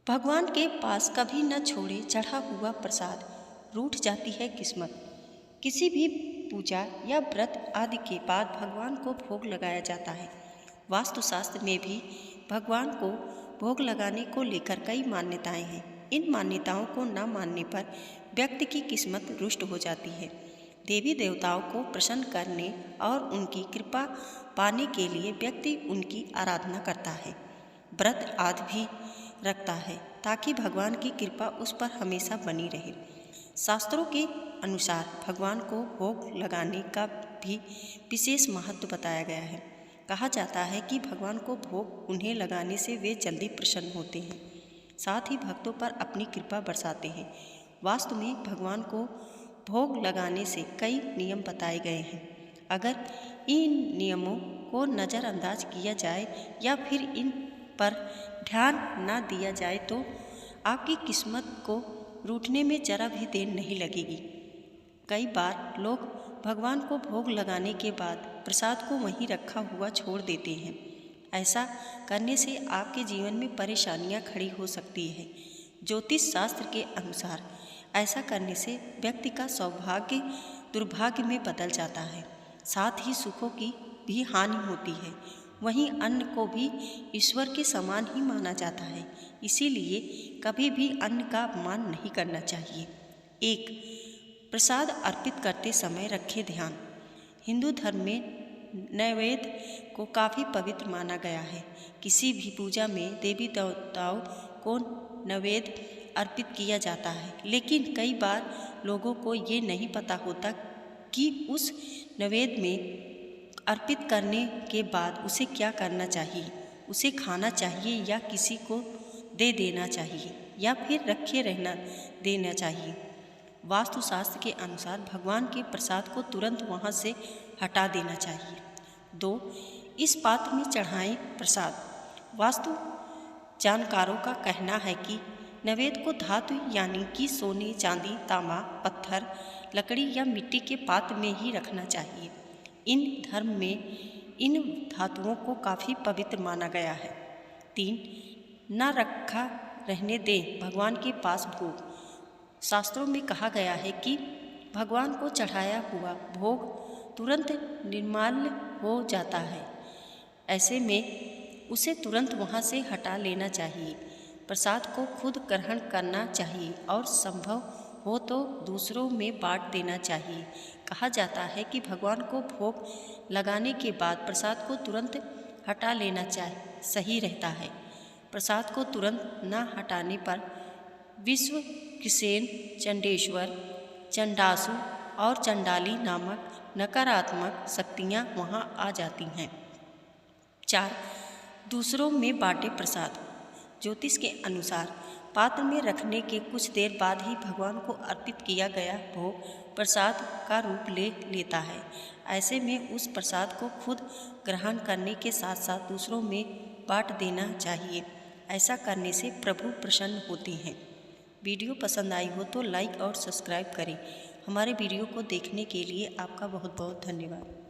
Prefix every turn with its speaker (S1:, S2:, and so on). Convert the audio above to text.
S1: भगवान के पास कभी न छोड़े चढ़ा हुआ प्रसाद, रूठ जाती है किस्मत। किसी भी पूजा या व्रत आदि के बाद भगवान को भोग लगाया जाता है। वास्तुशास्त्र में भी भगवान को भोग लगाने को लेकर कई मान्यताएं हैं। इन मान्यताओं को न मानने पर व्यक्ति की किस्मत रुष्ट हो जाती है। देवी देवताओं को प्रसन्न करने और उनकी कृपा पाने के लिए व्यक्ति उनकी आराधना करता है, व्रत आदि भी रखता है ताकि भगवान की कृपा उस पर हमेशा बनी रहे। शास्त्रों के अनुसार भगवान को भोग लगाने का भी विशेष महत्व बताया गया है। कहा जाता है कि भगवान को भोग उन्हें लगाने से वे जल्दी प्रसन्न होते हैं, साथ ही भक्तों पर अपनी कृपा बरसाते हैं। वास्तव में भगवान को भोग लगाने से कई नियम बताए गए हैं। अगर इन नियमों को नज़रअंदाज किया जाए या फिर इन पर ध्यान न दिया जाए तो आपकी किस्मत को रूठने में जरा भी देर नहीं लगेगी। कई बार लोग भगवान को भोग लगाने के बाद प्रसाद को वहीं रखा हुआ छोड़ देते हैं। ऐसा करने से आपके जीवन में परेशानियां खड़ी हो सकती है। ज्योतिष शास्त्र के अनुसार ऐसा करने से व्यक्ति का सौभाग्य दुर्भाग्य में बदल जाता है, साथ ही सुखों की भी हानि होती है। वहीं अन्न को भी ईश्वर के समान ही माना जाता है, इसीलिए कभी भी अन्न का अपमान नहीं करना चाहिए। 1. प्रसाद अर्पित करते समय रखें ध्यान। हिंदू धर्म में नैवेद्य को काफ़ी पवित्र माना गया है। किसी भी पूजा में देवी देवताओं को नैवेद्य अर्पित किया जाता है, लेकिन कई बार लोगों को ये नहीं पता होता कि उस नैवेद्य में अर्पित करने के बाद उसे क्या करना चाहिए। उसे खाना चाहिए या किसी को दे देना चाहिए या फिर रखे रहना देना चाहिए। वास्तुशास्त्र के अनुसार भगवान के प्रसाद को तुरंत वहाँ से हटा देना चाहिए। 2. इस पात्र में चढ़ाएं प्रसाद। वास्तु जानकारों का कहना है कि नैवेद्य को धातु यानी कि सोने, चांदी, तांबा, पत्थर, लकड़ी या मिट्टी के पात्र में ही रखना चाहिए। इन धर्म में इन धातुओं को काफ़ी पवित्र माना गया है। 3. न रखा रहने दें भगवान के पास भोग। शास्त्रों में कहा गया है कि भगवान को चढ़ाया हुआ भोग तुरंत निर्माल्य हो जाता है। ऐसे में उसे तुरंत वहाँ से हटा लेना चाहिए। प्रसाद को खुद ग्रहण करना चाहिए और संभव हो तो दूसरों में बांट देना चाहिए। कहा जाता है कि भगवान को भोग लगाने के बाद प्रसाद को तुरंत हटा लेना सही रहता है। प्रसाद को तुरंत न हटाने पर विश्वक्सेन, चंडेश्वर, चंडासु और चंडाली नामक नकारात्मक शक्तियाँ वहाँ आ जाती हैं। 4. दूसरों में बांटे प्रसाद। ज्योतिष के अनुसार पात्र में रखने के कुछ देर बाद ही भगवान को अर्पित किया गया भोग प्रसाद का रूप ले लेता है। ऐसे में उस प्रसाद को खुद ग्रहण करने के साथ साथ दूसरों में बांट देना चाहिए। ऐसा करने से प्रभु प्रसन्न होते हैं। वीडियो पसंद आई हो तो लाइक और सब्सक्राइब करें। हमारे वीडियो को देखने के लिए आपका बहुत बहुत धन्यवाद।